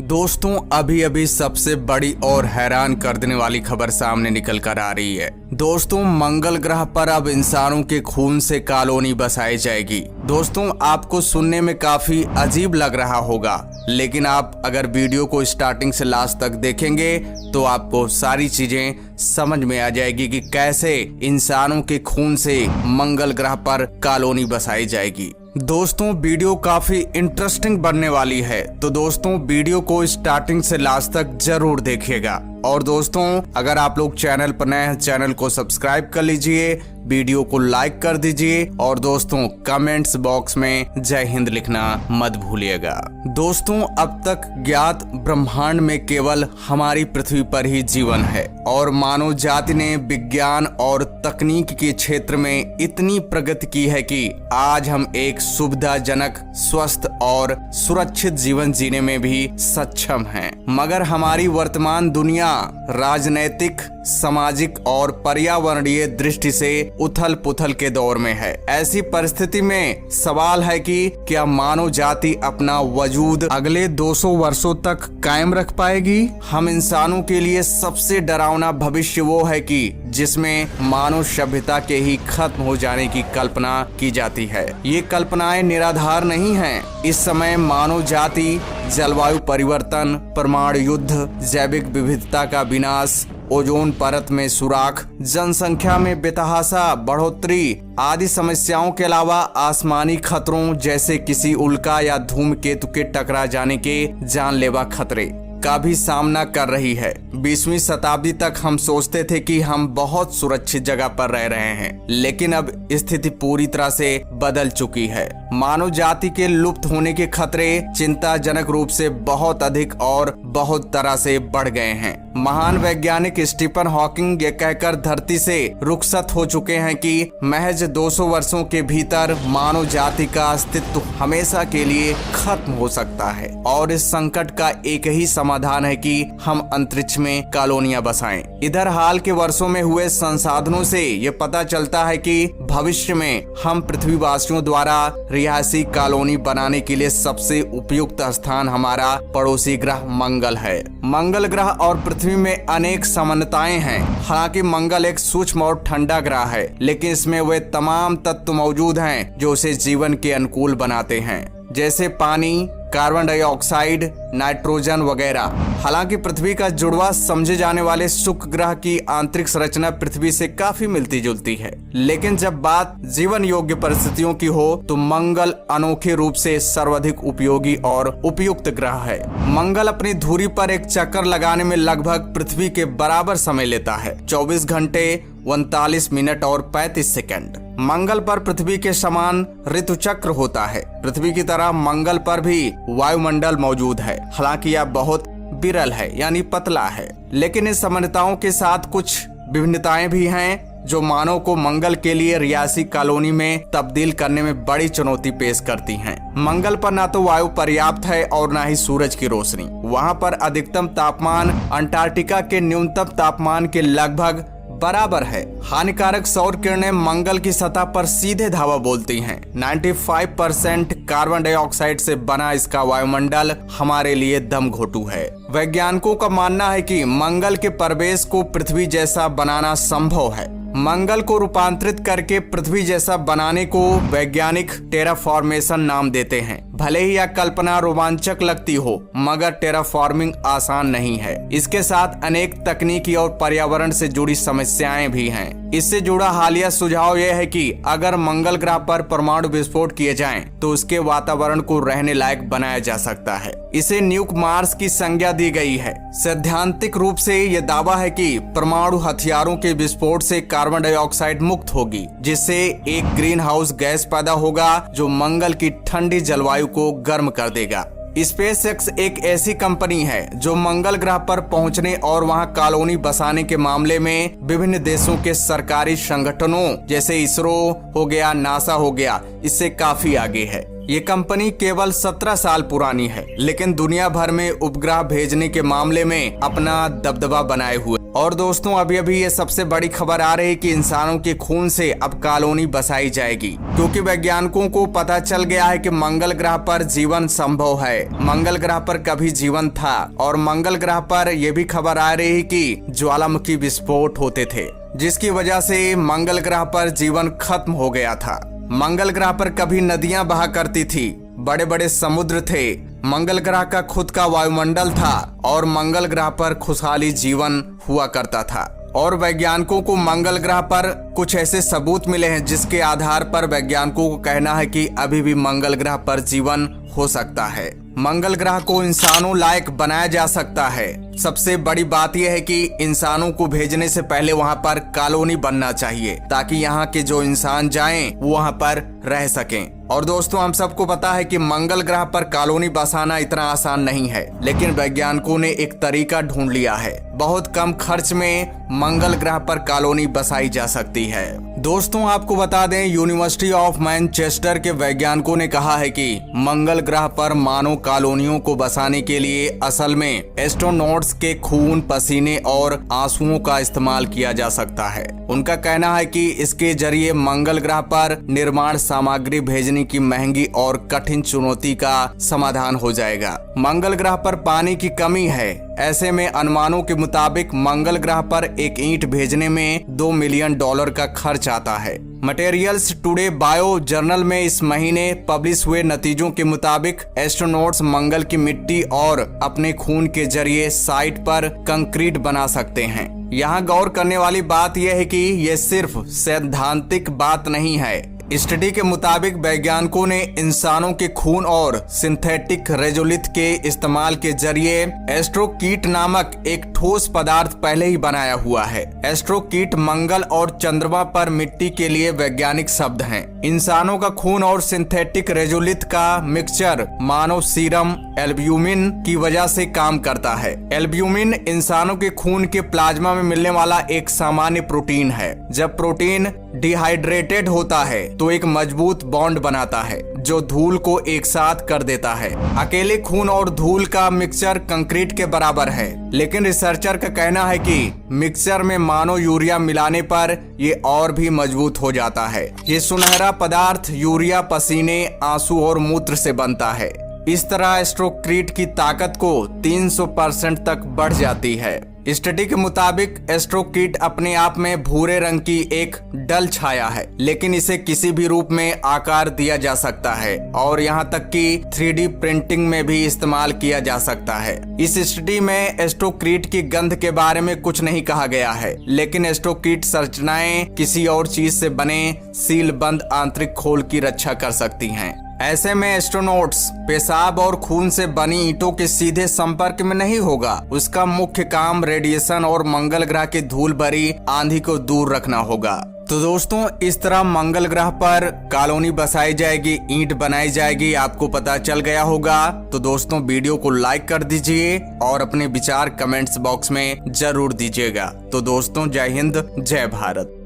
दोस्तों अभी अभी सबसे बड़ी और हैरान कर देने वाली खबर सामने निकल कर आ रही है। दोस्तों मंगल ग्रह पर अब इंसानों के खून से कॉलोनी बसाई जाएगी। दोस्तों आपको सुनने में काफी अजीब लग रहा होगा, लेकिन आप अगर वीडियो को स्टार्टिंग से लास्ट तक देखेंगे तो आपको सारी चीजें समझ में आ जाएगी कि कैसे इंसानों के खून से मंगल ग्रह पर कॉलोनी बसाई जाएगी। दोस्तों वीडियो काफी इंटरेस्टिंग बनने वाली है, तो दोस्तों वीडियो को स्टार्टिंग से लास्ट तक जरूर देखिएगा। और दोस्तों अगर आप लोग चैनल पर नए हैं, चैनल को सब्सक्राइब कर लीजिए, वीडियो को लाइक कर दीजिए और दोस्तों कमेंट्स बॉक्स में जय हिंद लिखना मत भूलिएगा। दोस्तों अब तक ज्ञात ब्रह्मांड में केवल हमारी पृथ्वी पर ही जीवन है और मानव जाति ने विज्ञान और तकनीक के क्षेत्र में इतनी प्रगति की है कि आज हम एक सुविधाजनक, स्वस्थ और सुरक्षित जीवन जीने में भी सक्षम हैं। मगर हमारी वर्तमान दुनिया राजनैतिक, सामाजिक और पर्यावरणीय दृष्टि से उथल पुथल के दौर में है। ऐसी परिस्थिति में सवाल है कि क्या मानव जाति अपना वजूद अगले 200 वर्षों तक कायम रख पाएगी? हम इंसानों के लिए सबसे डरावना भविष्य वो है कि जिसमें मानव सभ्यता के ही खत्म हो जाने की कल्पना की जाती है। ये कल्पनाएं निराधार नहीं हैं। इस समय मानव जाति जलवायु परिवर्तन, परमाणु युद्ध, जैविक विविधता का विनाश, ओजोन परत में सुराख, जनसंख्या में बेतहाशा बढ़ोतरी आदि समस्याओं के अलावा आसमानी खतरों जैसे किसी उल्का या धूमकेतु के टकरा जाने के जानलेवा खतरे का भी सामना कर रही है। 20वीं शताब्दी तक हम सोचते थे कि हम बहुत सुरक्षित जगह पर रह रहे हैं, लेकिन अब स्थिति पूरी तरह से बदल चुकी है। मानव जाति के लुप्त होने के खतरे चिंताजनक रूप से बहुत अधिक और बहुत तरह से बढ़ गए हैं। महान वैज्ञानिक स्टीफन हॉकिंग ये कहकर धरती से रुखसत हो चुके हैं कि महज 200 वर्षों के भीतर मानव जाति का अस्तित्व हमेशा के लिए खत्म हो सकता है और इस संकट का एक ही समाधान है कि हम अंतरिक्ष में कॉलोनियां बसाएं। इधर हाल के वर्षों में हुए संसाधनों से ये पता चलता है कि भविष्य में हम पृथ्वीवासियों द्वारा रिहायशी कॉलोनी बनाने के लिए सबसे उपयुक्त स्थान हमारा पड़ोसी ग्रह मंगल है। मंगल ग्रह और पृथ्वी में अनेक समानताएं हैं। हालांकि मंगल एक सूक्ष्म और ठंडा ग्रह है, लेकिन इसमें वे तमाम तत्व मौजूद हैं जो उसे जीवन के अनुकूल बनाते हैं, जैसे पानी, कार्बन डाइऑक्साइड, नाइट्रोजन वगैरह। हालांकि पृथ्वी का जुड़वा समझे जाने वाले शुक्र ग्रह की आंतरिक संरचना पृथ्वी से काफी मिलती जुलती है, लेकिन जब बात जीवन योग्य परिस्थितियों की हो तो मंगल अनोखे रूप से सर्वाधिक उपयोगी और उपयुक्त ग्रह है। मंगल अपनी धुरी पर एक चक्कर लगाने में लगभग पृथ्वी के बराबर समय लेता है, 24 घंटे 39 मिनट और 35 सेकंड। मंगल पर पृथ्वी के समान ऋतु चक्र होता है। पृथ्वी की तरह मंगल पर भी वायुमंडल मौजूद है, हालांकि यह बहुत विरल है यानी पतला है, लेकिन इस समानताओं के साथ कुछ विभिन्नताएं भी हैं जो मानव को मंगल के लिए रिहायशी कॉलोनी में तब्दील करने में बड़ी चुनौती पेश करती हैं। मंगल पर ना तो वायु पर्याप्त है और ना ही सूरज की रोशनी। वहां पर अधिकतम तापमान अंटार्कटिका के न्यूनतम तापमान के लगभग बराबर है। हानिकारक सौर किरणें मंगल की सतह पर सीधे धावा बोलती हैं। 95% कार्बन डाइऑक्साइड से बना इसका वायुमंडल हमारे लिए दम घोटू है। वैज्ञानिकों का मानना है कि मंगल के परिवेश को पृथ्वी जैसा बनाना संभव है। मंगल को रूपांतरित करके पृथ्वी जैसा बनाने को वैज्ञानिक टेराफॉर्मेशन नाम देते हैं। भले ही यह कल्पना रोमांचक लगती हो, मगर टेराफॉर्मिंग आसान नहीं है। इसके साथ अनेक तकनीकी और पर्यावरण से जुड़ी समस्याएं भी हैं। इससे जुड़ा हालिया सुझाव यह है कि अगर मंगल ग्रह पर परमाणु विस्फोट किए जाएं, तो उसके वातावरण को रहने लायक बनाया जा सकता है। इसे न्यूक मार्स की संज्ञा दी गई है। सैद्धांतिक रूप से यह दावा है कि परमाणु हथियारों के विस्फोट से कार्बन डाइऑक्साइड मुक्त होगी, जिससे एक ग्रीन हाउस गैस पैदा होगा जो मंगल की ठंडी जलवायु को गर्म कर देगा। स्पेसएक्स एक ऐसी कंपनी है जो मंगल ग्रह पर पहुंचने और वहां कॉलोनी बसाने के मामले में विभिन्न देशों के सरकारी संगठनों जैसे इसरो हो गया, नासा हो गया, इससे काफी आगे है। ये कंपनी केवल 17 साल पुरानी है, लेकिन दुनिया भर में उपग्रह भेजने के मामले में अपना दबदबा बनाए हुए। और दोस्तों अभी अभी ये सबसे बड़ी खबर आ रही है कि इंसानों के खून से अब कॉलोनी बसाई जाएगी, क्योंकि वैज्ञानिकों को पता चल गया है कि मंगल ग्रह पर जीवन संभव है। मंगल ग्रह पर कभी जीवन था और मंगल ग्रह पर यह भी खबर आ रही है कि ज्वालामुखी विस्फोट होते थे, जिसकी वजह से मंगल ग्रह पर जीवन खत्म हो गया था। मंगल ग्रह पर कभी नदियां बहा करती थी, बड़े बड़े समुद्र थे, मंगल ग्रह का खुद का वायुमंडल था और मंगल ग्रह पर खुशहाली जीवन हुआ करता था। और वैज्ञानिकों को मंगल ग्रह पर कुछ ऐसे सबूत मिले हैं जिसके आधार पर वैज्ञानिकों को कहना है कि अभी भी मंगल ग्रह पर जीवन हो सकता है। मंगल ग्रह को इंसानों लायक बनाया जा सकता है। सबसे बड़ी बात यह है कि इंसानों को भेजने से पहले वहां पर कॉलोनी बनना चाहिए, ताकि यहाँ के जो इंसान जाएं वो वहां पर रह सकें। और दोस्तों हम सबको पता है कि मंगल ग्रह पर कॉलोनी बसाना इतना आसान नहीं है, लेकिन वैज्ञानिकों ने एक तरीका ढूंढ लिया है। बहुत कम खर्च में मंगल ग्रह पर कॉलोनी बसाई जा सकती है। दोस्तों आपको बता दें, यूनिवर्सिटी ऑफ मैनचेस्टर के वैज्ञानिकों ने कहा है कि मंगल ग्रह पर मानव कॉलोनियों को बसाने के लिए असल में एस्ट्रोनॉट्स के खून, पसीने और आंसुओं का इस्तेमाल किया जा सकता है। उनका कहना है कि इसके जरिए मंगल ग्रह पर निर्माण सामग्री भेजने की महंगी और कठिन चुनौती का समाधान हो जाएगा। मंगल ग्रह पर पानी की कमी है, ऐसे में अनुमानों के मुताबिक मंगल ग्रह पर एक ईंट भेजने में $2 मिलियन का खर्च आता है। मटेरियल्स टुडे बायो जर्नल में इस महीने पब्लिश हुए नतीजों के मुताबिक एस्ट्रोनॉट्स मंगल की मिट्टी और अपने खून के जरिए साइट पर कंक्रीट बना सकते हैं। यहाँ गौर करने वाली बात यह है कि यह सिर्फ सैद्धांतिक बात नहीं है। स्टडी के मुताबिक वैज्ञानिकों ने इंसानों के खून और सिंथेटिक रेजोलिथ के इस्तेमाल के जरिए एस्ट्रोकीट नामक एक ठोस पदार्थ पहले ही बनाया हुआ है। एस्ट्रोकीट मंगल और चंद्रमा पर मिट्टी के लिए वैज्ञानिक शब्द हैं। इंसानों का खून और सिंथेटिक रेजोलिथ का मिक्सचर मानव सीरम एल्ब्यूमिन की वजह से काम करता है। एल्ब्यूमिन इंसानों के खून के प्लाज्मा में मिलने वाला एक सामान्य प्रोटीन है। जब प्रोटीन डिहाइड्रेटेड होता है तो एक मजबूत बॉन्ड बनाता है जो धूल को एक साथ कर देता है। अकेले खून और धूल का मिक्सचर कंक्रीट के बराबर है, लेकिन रिसर्चर का कहना है कि मिक्सचर में मानो यूरिया मिलाने पर ये और भी मजबूत हो जाता है। ये सुनहरा पदार्थ यूरिया, पसीने, आंसू और मूत्र से बनता है। इस तरह एस्ट्रोक्रीट की ताकत को 300% तक बढ़ जाती है। स्टडी के मुताबिक एस्ट्रोकीट अपने आप में भूरे रंग की एक डल छाया है, लेकिन इसे किसी भी रूप में आकार दिया जा सकता है और यहाँ तक कि 3D प्रिंटिंग में भी इस्तेमाल किया जा सकता है। इस स्टडी में एस्ट्रोकीट की गंध के बारे में कुछ नहीं कहा गया है, लेकिन एस्ट्रोकीट संरचनाएं किसी और चीज से बने सील बंद आंतरिक खोल की रक्षा कर सकती हैं। ऐसे में एस्ट्रोनॉट्स पेशाब और खून से बनी ईंटों के सीधे संपर्क में नहीं होगा। उसका मुख्य काम रेडिएशन और मंगल ग्रह की धूल भरी आंधी को दूर रखना होगा। तो दोस्तों इस तरह मंगल ग्रह पर कॉलोनी बसाई जाएगी, ईंट बनाई जाएगी, आपको पता चल गया होगा। तो दोस्तों वीडियो को लाइक कर दीजिए और अपने विचार कमेंट्स बॉक्स में जरूर दीजिएगा। तो दोस्तों जय हिंद, जय भारत।